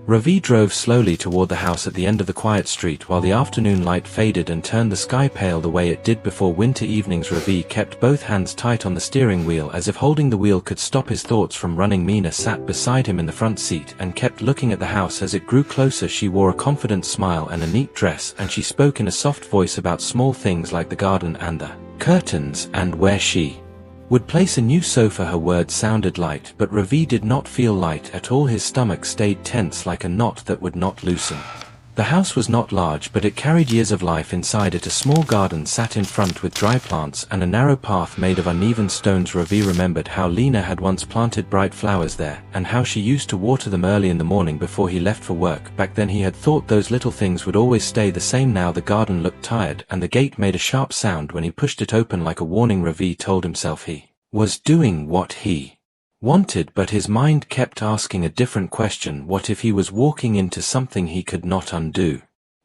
Ravi drove slowly toward the house at the end of the quiet street while the afternoon light faded and turned the sky pale the way it did before winter evenings. Ravi kept both hands tight on the steering wheel as if holding the wheel could stop his thoughts from running. Mina sat beside him in the front seat and kept looking at the house as it grew closer. She wore a confident smile and a neat dress, and she spoke in a soft voice about small things like the garden and the curtains and where she would place a new sofa. Her words sounded light, but Ravi did not feel light at all. His stomach stayed tense like a knot that would not loosen. The house was not large, but it carried years of life inside it. A small garden sat in front with dry plants and a narrow path made of uneven stones. Ravi remembered how Lena had once planted bright flowers there, and how she used to water them early in the morning before he left for work. Back then he had thought those little things would always stay the same. Now the garden looked tired, and the gate made a sharp sound when he pushed it open like a warning. Ravi told himself he was doing what he wanted, but his mind kept asking a different question. What if he was walking into something he could not undo?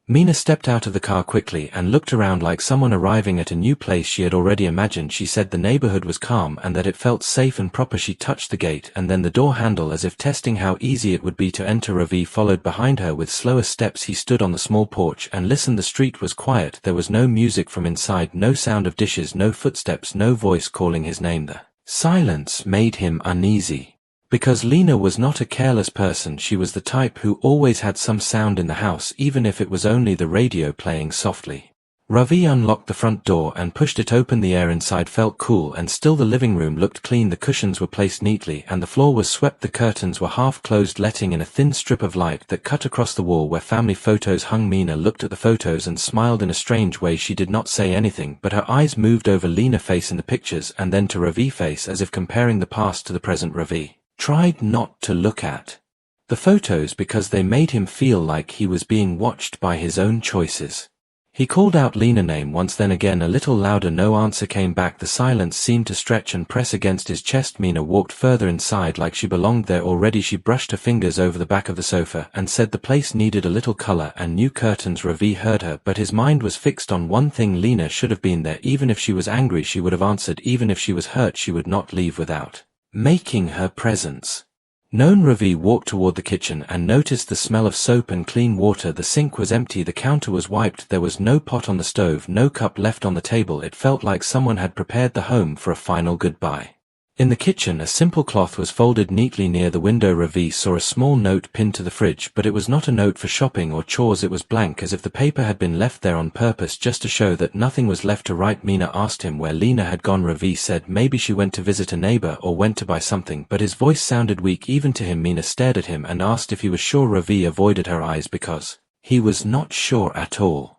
Mina stepped out of the car quickly and looked around like someone arriving at a new place she had already imagined. She said the neighborhood was calm and that it felt safe and proper. She touched the gate and then the door handle as if testing how easy it would be to enter. Ravi followed behind her with slower steps. He stood on the small porch and listened. The street was quiet. There was no music from inside, no sound of dishes, no footsteps, no voice calling his name. The silence made him uneasy. Because Lena was not a careless person, she was the type who always had some sound in the house, even if it was only the radio playing softly. Ravi unlocked the front door and pushed it open. The air inside felt cool and still. The living room looked clean. The cushions were placed neatly and the floor was swept. The curtains were half closed, letting in a thin strip of light that cut across the wall where family photos hung. Mina looked at the photos and smiled in a strange way. She did not say anything, but her eyes moved over Lena's face in the pictures and then to Ravi's face as if comparing the past to the present. Ravi tried not to look at the photos because they made him feel like he was being watched by his own choices. He called out Lena's name once, then again a little louder. No answer came back. The silence seemed to stretch and press against his chest. Mina walked further inside like she belonged there already. She brushed her fingers over the back of the sofa and said the place needed a little color and new curtains. Ravi heard her, but his mind was fixed on one thing. Lena should have been there. Even if she was angry, she would have answered. Even if she was hurt, she would not leave without making her presence known. Ravi walked toward the kitchen and noticed the smell of soap and clean water. The sink was empty. The counter was wiped. There was no pot on the stove, no cup left on the table. It felt like someone had prepared the home for a final goodbye. In the kitchen, a simple cloth was folded neatly near the window. Ravi saw a small note pinned to the fridge, but it was not a note for shopping or chores. It was blank, as if the paper had been left there on purpose just to show that nothing was left to write. Mina asked him where Lena had gone. Ravi said maybe she went to visit a neighbor or went to buy something, but his voice sounded weak even to him. Mina stared at him and asked if he was sure. Ravi avoided her eyes because he was not sure at all.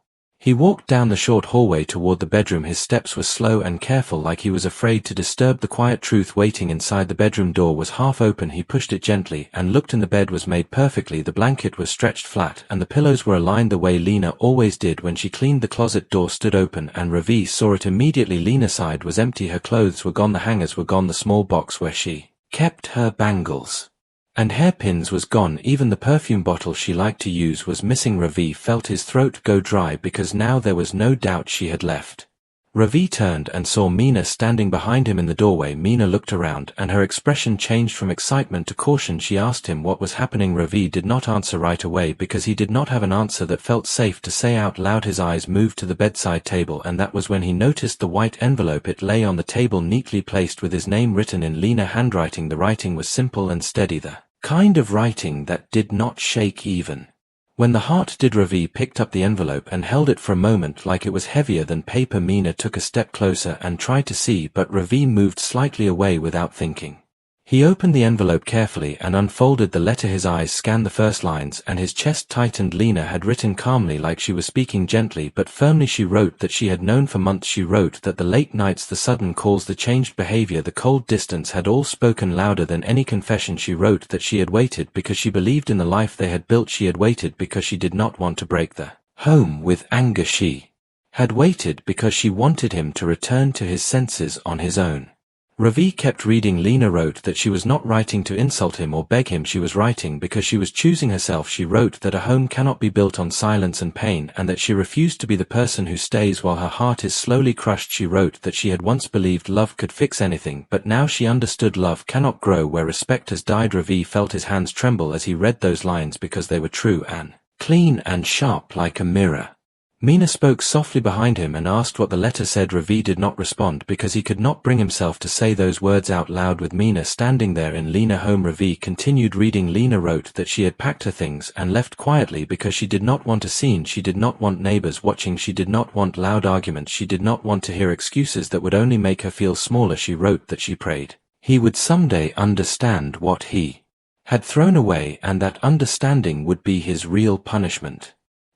He walked down the short hallway toward the bedroom. His steps were slow and careful, like he was afraid to disturb the quiet truth waiting inside. The bedroom door was half open. He pushed it gently and looked in. The bed was made perfectly. The blanket was stretched flat and the pillows were aligned the way Lena always did when she cleaned. The closet door stood open and Ravi saw it immediately. Lena's side was empty. Her clothes were gone. The hangers were gone. The small box where she kept her bangles and hairpins was gone. Even the perfume bottle she liked to use was missing. Ravi felt his throat go dry because now there was no doubt she had left. Ravi turned and saw Mina standing behind him in the doorway. Mina looked around and her expression changed from excitement to caution. She asked him what was happening. Ravi did not answer right away because he did not have an answer that felt safe to say out loud. His eyes moved to the bedside table, and that was when he noticed the white envelope. It lay on the table neatly placed with his name written in Lena handwriting. The writing was simple and steady, the kind of writing that did not shake even when the heart did. Ravi picked up the envelope and held it for a moment like it was heavier than paper. Mina took a step closer and tried to see, but Ravi moved slightly away without thinking. He opened the envelope carefully and unfolded the letter. His eyes scanned the first lines and his chest tightened. Lena had written calmly, like she was speaking gently but firmly. She wrote that she had known for months. She wrote that the late nights, the sudden calls, the changed behavior, the cold distance had all spoken louder than any confession. She wrote that she had waited because she believed in the life they had built. She had waited because she did not want to break the home with anger. She had waited because she wanted him to return to his senses on his own. Ravi kept reading. Lena wrote that she was not writing to insult him or beg him, she was writing because she was choosing herself. She wrote that a home cannot be built on silence and pain, and that she refused to be the person who stays while her heart is slowly crushed. She wrote that she had once believed love could fix anything, but now she understood love cannot grow where respect has died. Ravi felt his hands tremble as he read those lines because they were true and clean and sharp like a mirror. Meena spoke softly behind him and asked what the letter said. Ravi did not respond because he could not bring himself to say those words out loud. With Meena standing there in Lena home, Ravi continued reading. Lena wrote that she had packed her things and left quietly because she did not want a scene. She did not want neighbors watching. She did not want loud arguments. She did not want to hear excuses that would only make her feel smaller. She wrote that she prayed he would someday understand what he had thrown away, and that understanding would be his real punishment.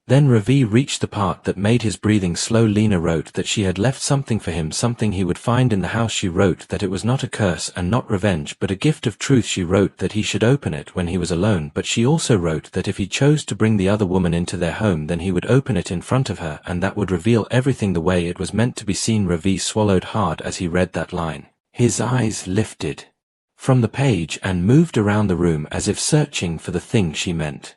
Then Ravi reached the part that made his breathing slow. Lena wrote that she had left something for him, something he would find in the house. She wrote that it was not a curse and not revenge, but a gift of truth. She wrote that he should open it when he was alone, but she also wrote that if he chose to bring the other woman into their home, then he would open it in front of her, and that would reveal everything the way it was meant to be seen. Ravi swallowed hard as he read that line. His eyes lifted from the page and moved around the room as if searching for the thing she meant.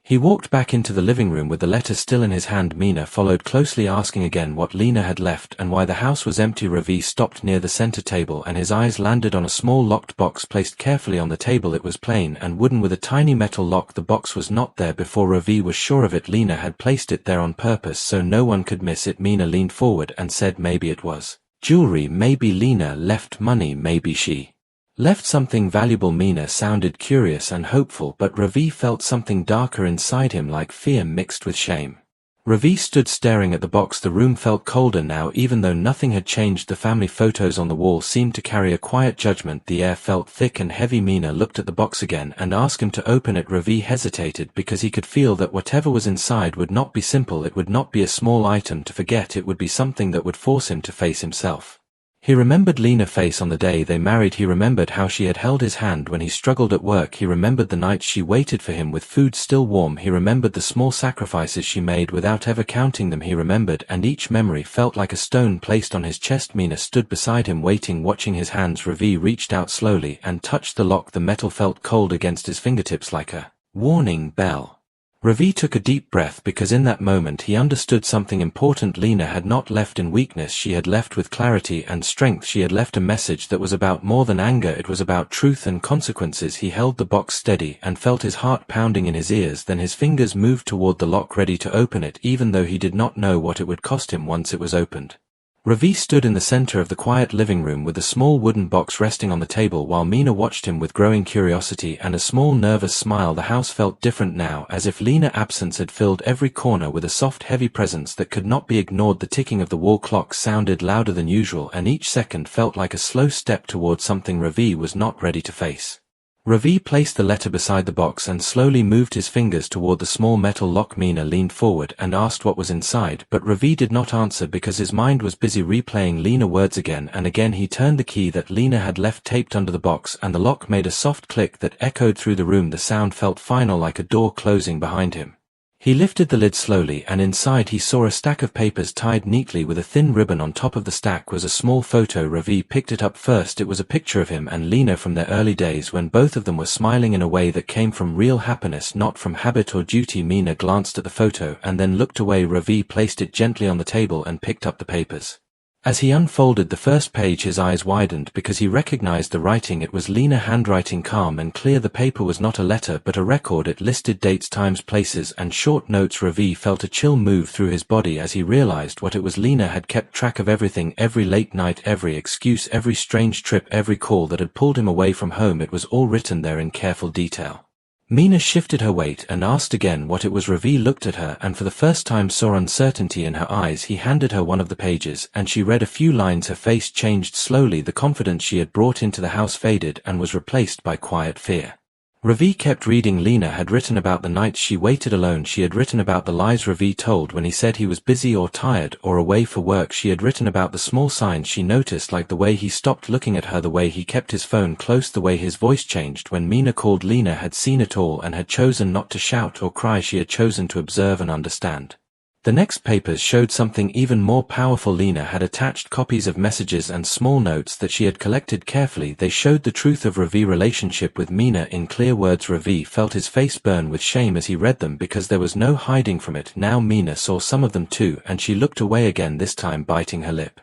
He walked back into the living room with the letter still in his hand. Meena followed closely, asking again what Lena had left and why the house was empty. Ravi stopped near the center table and his eyes landed on a small locked box placed carefully on the table. It was plain and wooden with a tiny metal lock. The box was not there before. Ravi was sure of it. Lena had placed it there on purpose so no one could miss it. Meena leaned forward and said maybe it was jewelry, maybe Lena left money, maybe she left something valuable. Meena sounded curious and hopeful, but Ravi felt something darker inside him, like fear mixed with shame. Ravi stood staring at the box. The room felt colder now, even though nothing had changed. The family photos on the wall seemed to carry a quiet judgment. The air felt thick and heavy. Meena looked at the box again and asked him to open it. Ravi hesitated because he could feel that whatever was inside would not be simple. It would not be a small item to forget. It would be something that would force him to face himself. He remembered Lena's face on the day they married. He remembered how she had held his hand when he struggled at work. He remembered the nights she waited for him with food still warm. He remembered the small sacrifices she made without ever counting them. He remembered, and each memory felt like a stone placed on his chest. Meena stood beside him waiting, watching his hands. Ravi reached out slowly and touched the lock. The metal felt cold against his fingertips like a warning bell. Ravi took a deep breath because in that moment he understood something important. Lena had not left in weakness, she had left with clarity and strength. She had left a message that was about more than anger, it was about truth and consequences. He held the box steady and felt his heart pounding in his ears. Then his fingers moved toward the lock, ready to open it, even though he did not know what it would cost him once it was opened. Ravi stood in the center of the quiet living room with a small wooden box resting on the table while Meena watched him with growing curiosity and a small nervous smile. The house felt different now, as if Lena's absence had filled every corner with a soft, heavy presence that could not be ignored. The ticking of the wall clock sounded louder than usual, and each second felt like a slow step toward something Ravi was not ready to face. Ravi placed the letter beside the box and slowly moved his fingers toward the small metal lock. Meena leaned forward and asked what was inside, but Ravi did not answer because his mind was busy replaying Lena's words again and again. He turned the key that Lena had left taped under the box, and the lock made a soft click that echoed through the room. The sound felt final, like a door closing behind him. He lifted the lid slowly, and inside he saw a stack of papers tied neatly with a thin ribbon. On top of the stack was a small photo. Ravi picked it up first. It was a picture of him and Lena from their early days when both of them were smiling in a way that came from real happiness, not from habit or duty. Meena glanced at the photo and then looked away. Ravi placed it gently on the table and picked up the papers. As he unfolded the first page, his eyes widened because he recognized the writing. It was Lena's handwriting, calm and clear. The paper was not a letter but a record. It listed dates, times, places, and short notes. Ravi felt a chill move through his body as he realized what it was. Lena had kept track of everything, every late night, every excuse, every strange trip, every call that had pulled him away from home. It was all written there in careful detail. Meena shifted her weight and asked again what it was. Ravi looked at her and for the first time saw uncertainty in her eyes. He handed her one of the pages and she read a few lines. Her face changed slowly. The confidence she had brought into the house faded and was replaced by quiet fear. Ravi kept reading. Lena had written about the nights she waited alone. She had written about the lies Ravi told when he said he was busy or tired or away for work. She had written about the small signs she noticed, like the way he stopped looking at her, the way he kept his phone close, the way his voice changed when Meena called. Lena had seen it all and had chosen not to shout or cry. She had chosen to observe and understand. The next papers showed something even more powerful. Lena had attached copies of messages and small notes that she had collected carefully. They showed the truth of Ravi's relationship with Mina in clear words. Ravi felt his face burn with shame as he read them because there was no hiding from it. Now Mina saw some of them too, and she looked away again, this time biting her lip.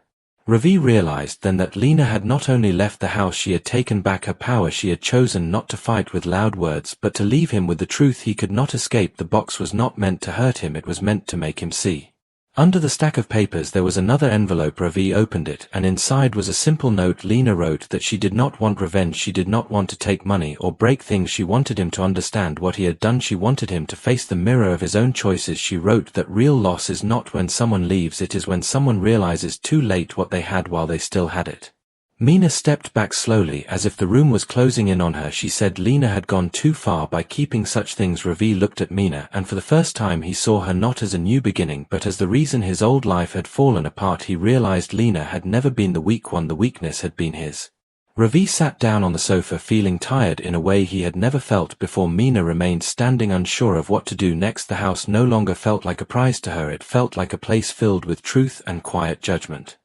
Ravi realized then that Lena had not only left the house, she had taken back her power. She had chosen not to fight with loud words, but to leave him with the truth. He could not escape. The box was not meant to hurt him, it was meant to make him see. Under the stack of papers there was another envelope. Ravi opened it, and inside was a simple note. Lena wrote that she did not want revenge, she did not want to take money or break things. She wanted him to understand what he had done. She wanted him to face the mirror of his own choices. She wrote that real loss is not when someone leaves, it is when someone realizes too late what they had while they still had it. Mina stepped back slowly as if the room was closing in on her. She said Lena had gone too far by keeping such things. Ravi looked at Mina, and for the first time he saw her not as a new beginning but as the reason his old life had fallen apart. He realized Lena had never been the weak one, the weakness had been his. Ravi sat down on the sofa feeling tired in a way he had never felt before. Mina remained standing, unsure of what to do next. The house no longer felt like a prize to her, it felt like a place filled with truth and quiet judgment.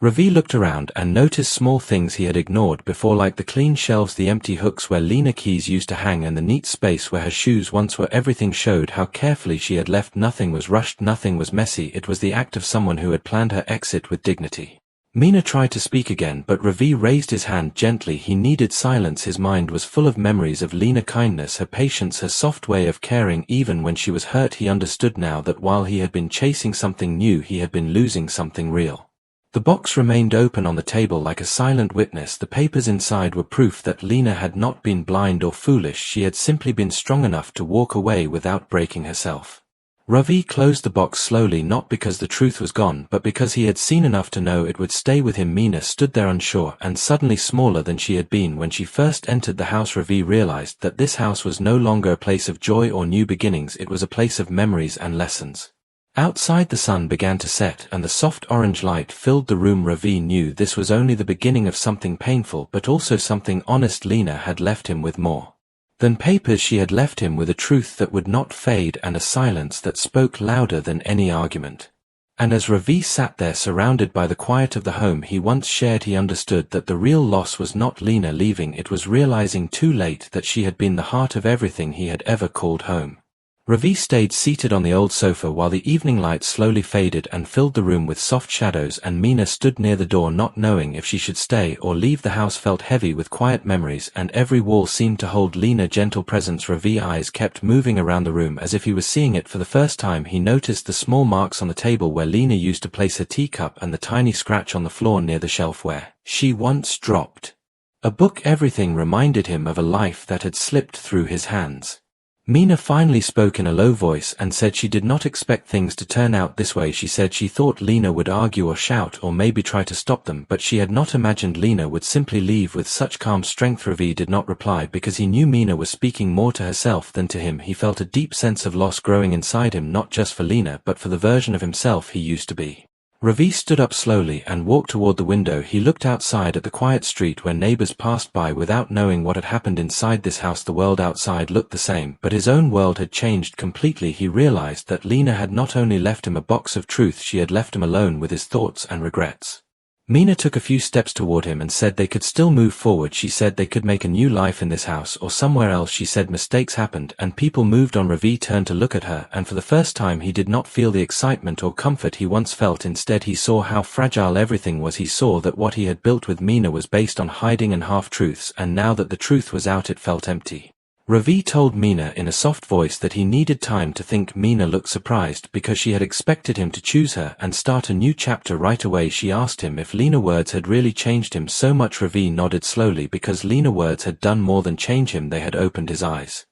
Ravi looked around and noticed small things he had ignored before, like the clean shelves, the empty hooks where Lena keys used to hang, and the neat space where her shoes once were. Everything showed how carefully she had left. Nothing was rushed, nothing was messy. It was the act of someone who had planned her exit with dignity. Mina tried to speak again, but Ravi raised his hand gently. He needed silence. His mind was full of memories of Lena, kindness, her patience, her soft way of caring even when she was hurt. He understood now that while he had been chasing something new, he had been losing something real. The box remained open on the table like a silent witness. The papers inside were proof that Lena had not been blind or foolish. She had simply been strong enough to walk away without breaking herself. Ravi closed the box slowly, not because the truth was gone, but because he had seen enough to know it would stay with him. Mina stood there unsure and suddenly smaller than she had been when she first entered the house. Ravi realized that this house was no longer a place of joy or new beginnings, it was a place of memories and lessons. Outside the sun began to set and the soft orange light filled the room. Ravi knew this was only the beginning of something painful but also something honest. Lena had left him with more than papers. She had left him with a truth that would not fade and a silence that spoke louder than any argument. And as Ravi sat there surrounded by the quiet of the home he once shared, he understood that the real loss was not Lena leaving, it was realizing too late that she had been the heart of everything he had ever called home. Ravi stayed seated on the old sofa while the evening light slowly faded and filled the room with soft shadows, and Mina stood near the door not knowing if she should stay or leave. The house felt heavy with quiet memories and every wall seemed to hold Lena's gentle presence. Ravi's eyes kept moving around the room as if he was seeing it for the first time. He noticed the small marks on the table where Lena used to place her teacup and the tiny scratch on the floor near the shelf where she once dropped a book. Everything reminded him of a life that had slipped through his hands. Mina finally spoke in a low voice and said she did not expect things to turn out this way. She said she thought Lena would argue or shout or maybe try to stop them, but she had not imagined Lena would simply leave with such calm strength. Ravi did not reply because he knew Mina was speaking more to herself than to him. He felt a deep sense of loss growing inside him, not just for Lena but for the version of himself he used to be. Ravi stood up slowly and walked toward the window. He looked outside at the quiet street where neighbors passed by without knowing what had happened inside this house. The world outside looked the same, but his own world had changed completely. He realized that Lena had not only left him a box of truth, she had left him alone with his thoughts and regrets. Mina took a few steps toward him and said they could still move forward. She said they could make a new life in this house or somewhere else. She said mistakes happened and people moved on. Ravi turned to look at her, and for the first time he did not feel the excitement or comfort he once felt. Instead he saw how fragile everything was. He saw that what he had built with Mina was based on hiding and half-truths, and now that the truth was out it felt empty. Ravi told Mina in a soft voice that he needed time to think. Mina looked surprised because she had expected him to choose her and start a new chapter right away. She asked him if Lena's words had really changed him so much. Ravi nodded slowly because Lena's words had done more than change him, they had opened his eyes.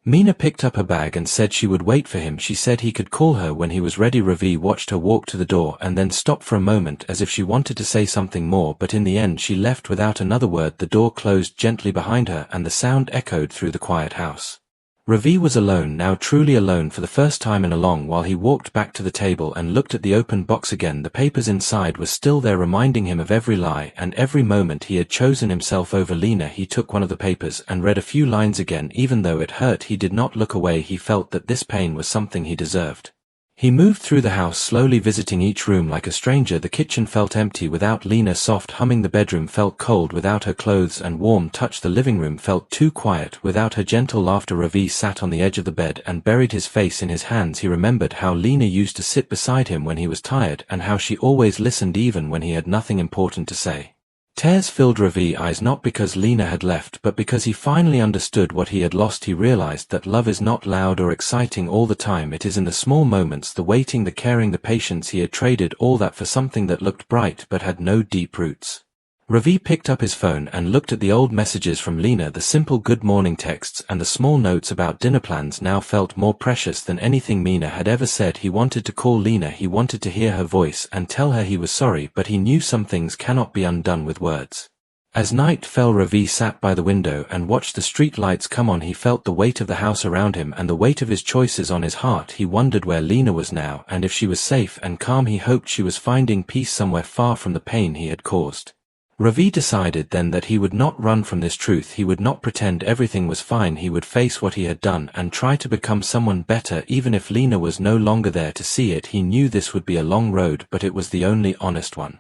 Mina picked up her bag and said she would wait for him. She said he could call her when he was ready. Ravi watched her walk to the door and then stop for a moment as if she wanted to say something more, but in the end she left without another word. The door closed gently behind her and the sound echoed through the quiet house. Ravi was alone now, truly alone for the first time in a long while. He walked back to the table and looked at the open box again. The papers inside were still there, reminding him of every lie and every moment he had chosen himself over Lena. He took one of the papers and read a few lines again. Even though it hurt, he did not look away. He felt that this pain was something he deserved. He moved through the house slowly, visiting each room like a stranger. The kitchen felt empty without Lena, soft humming. The bedroom felt cold without her clothes and warm touch. The living room felt too quiet without her gentle laughter. Ravi sat on the edge of the bed and buried his face in his hands. He remembered how Lena used to sit beside him when he was tired and how she always listened even when he had nothing important to say. Tears filled Ravi's eyes, not because Lena had left but because he finally understood what he had lost. He realized that love is not loud or exciting all the time. It is in the small moments, the waiting, the caring, the patience. He had traded all that for something that looked bright but had no deep roots. Ravi picked up his phone and looked at the old messages from Lena. The simple good morning texts and the small notes about dinner plans now felt more precious than anything Lena had ever said. He wanted to call Lena, he wanted to hear her voice and tell her he was sorry, but he knew some things cannot be undone with words. As night fell, Ravi sat by the window and watched the street lights come on. He felt the weight of the house around him and the weight of his choices on his heart. He wondered where Lena was now, and if she was safe and calm. He hoped she was finding peace somewhere far from the pain he had caused. Ravi decided then that he would not run from this truth. He would not pretend everything was fine. He would face what he had done and try to become someone better, even if Lena was no longer there to see it. He knew this would be a long road, but it was the only honest one.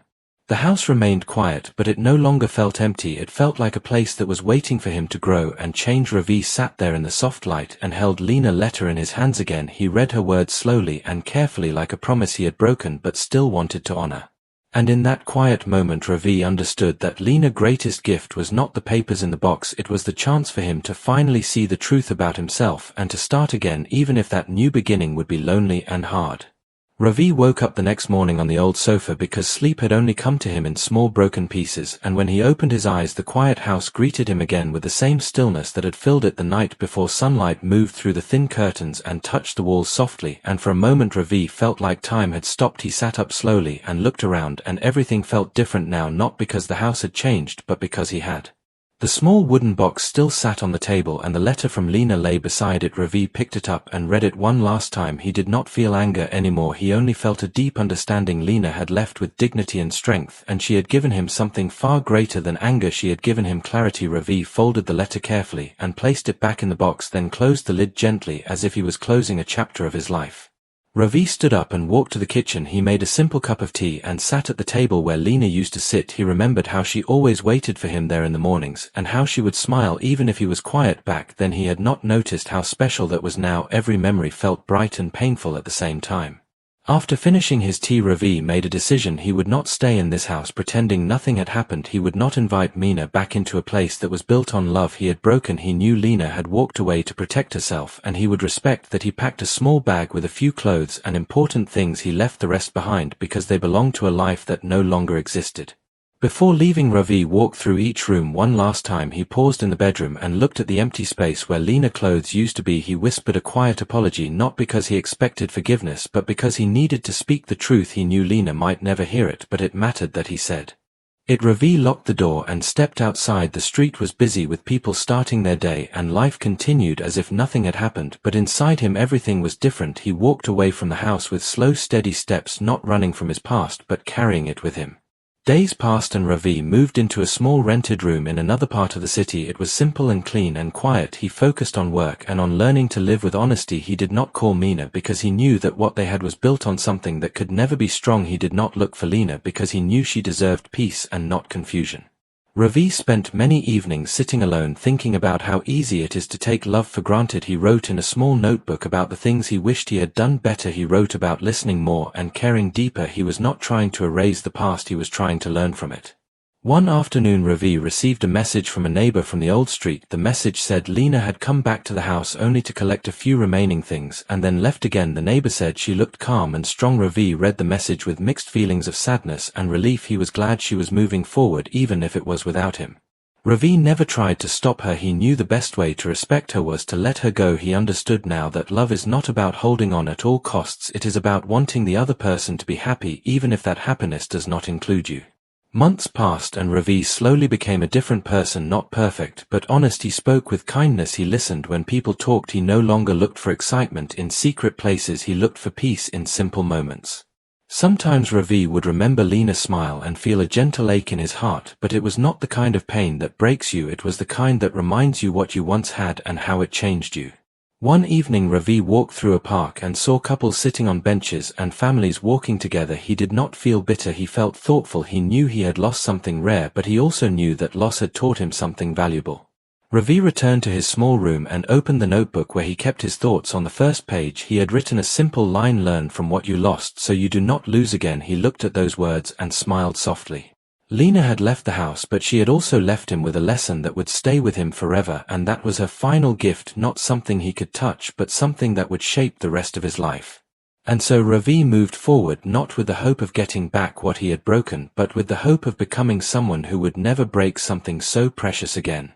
The house remained quiet, but it no longer felt empty. It felt like a place that was waiting for him to grow and change. Ravi sat there in the soft light and held Lena's letter in his hands again. He read her words slowly and carefully, like a promise he had broken but still wanted to honor. And in that quiet moment Ravi understood that Lena's greatest gift was not the papers in the box. It was the chance for him to finally see the truth about himself and to start again, even if that new beginning would be lonely and hard. Ravi woke up the next morning on the old sofa because sleep had only come to him in small broken pieces, and when he opened his eyes the quiet house greeted him again with the same stillness that had filled it the night before. Sunlight moved through the thin curtains and touched the walls softly, and for a moment Ravi felt like time had stopped. He sat up slowly and looked around, and everything felt different now, not because the house had changed but because he had. The small wooden box still sat on the table and the letter from Lena lay beside it. Ravi picked it up and read it one last time. He did not feel anger anymore. He only felt a deep understanding. Lena had left with dignity and strength, and she had given him something far greater than anger. She had given him clarity. Ravi folded the letter carefully and placed it back in the box, then closed the lid gently as if he was closing a chapter of his life. Ravi stood up and walked to the kitchen. He made a simple cup of tea and sat at the table where Lena used to sit. He remembered how she always waited for him there in the mornings, and how she would smile even if he was quiet. Back then he had not noticed how special that was. Now every memory felt bright and painful at the same time. After finishing his tea, Ravi made a decision. He would not stay in this house pretending nothing had happened. He would not invite Lena back into a place that was built on love he had broken. He knew Lena had walked away to protect herself, and he would respect that. He packed a small bag with a few clothes and important things. He left the rest behind because they belonged to a life that no longer existed. Before leaving, Ravi walked through each room one last time. He paused in the bedroom and looked at the empty space where Lena's clothes used to be. He whispered a quiet apology, not because he expected forgiveness but because he needed to speak the truth. He knew Lena might never hear it, but it mattered that he said it. Ravi locked the door and stepped outside. The street was busy with people starting their day, and life continued as if nothing had happened, but inside him everything was different. He walked away from the house with slow, steady steps, not running from his past but carrying it with him. Days passed and Ravi moved into a small rented room in another part of the city. It was simple and clean and quiet. He focused on work and on learning to live with honesty. He did not call Lena because he knew that what they had was built on something that could never be strong. He did not look for Lena because he knew she deserved peace and not confusion. Ravi spent many evenings sitting alone thinking about how easy it is to take love for granted. He wrote in a small notebook about the things he wished he had done better. He wrote about listening more and caring deeper. He was not trying to erase the past, he was trying to learn from it. One afternoon Ravi received a message from a neighbor from the old street. The message said Lena had come back to the house only to collect a few remaining things and then left again. The neighbor said she looked calm and strong. Ravi read the message with mixed feelings of sadness and relief. He was glad she was moving forward even if it was without him. Ravi never tried to stop her. He knew the best way to respect her was to let her go. He understood now that love is not about holding on at all costs. It is about wanting the other person to be happy even if that happiness does not include you. Months passed and Ravi slowly became a different person, not perfect, but honest. He spoke with kindness. He listened when people talked. He no longer looked for excitement in secret places. He looked for peace in simple moments. Sometimes Ravi would remember Lena's smile and feel a gentle ache in his heart, but it was not the kind of pain that breaks you. It was the kind that reminds you what you once had and how it changed you. One evening Ravi walked through a park and saw couples sitting on benches and families walking together. He did not feel bitter, he felt thoughtful. He knew he had lost something rare, but he also knew that loss had taught him something valuable. Ravi returned to his small room and opened the notebook where he kept his thoughts. On the first page he had written a simple line: "Learn from what you lost so you do not lose again." He looked at those words and smiled softly. Lena had left the house, but she had also left him with a lesson that would stay with him forever, and that was her final gift, not something he could touch, but something that would shape the rest of his life. And so Ravi moved forward, not with the hope of getting back what he had broken, but with the hope of becoming someone who would never break something so precious again.